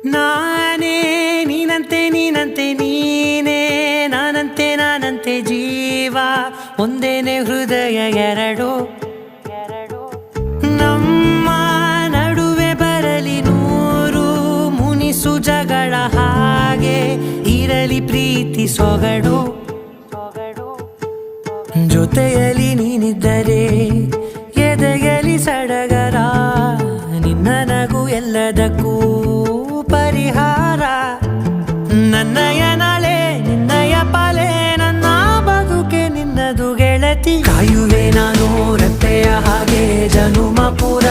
ನಾನೇ ನೀನಂತೆ ನೀನಂತೆ ನೀನೇ ನಾನಂತೆ ನಾನಂತೆ ಜೀವ ಒಂದೇನೆ ಹೃದಯ ಎರಡು ನಮ್ಮ ನಡುವೆ ಬರಲಿ ನೂರು ಮುನಿಸು ಜಗಳ ಹಾಗೆ ಇರಲಿ ಪ್ರೀತಿ ಸೊಗಡು ಜೊತೆಯಲ್ಲಿ ನೀನಿದ್ದರೆ ಎದೆಯಲಿ ಸಡಗರ ನಿನ್ನ ನಗು ಎಲ್ಲದಕ್ಕೂ ಪರಿಹಾರ ನನ್ನಯ ನಾಳೆ ನಿನ್ನಯ ಪಾಲೆ ನನ್ನ ಬದುಕೆ ನಿನ್ನದು ಗೆಳತಿ ಕಾಯುವೆ ನಾನು ರೆಪ್ಪೆಯ ಹಾಗೆ ಜನುಮ ಪೂರ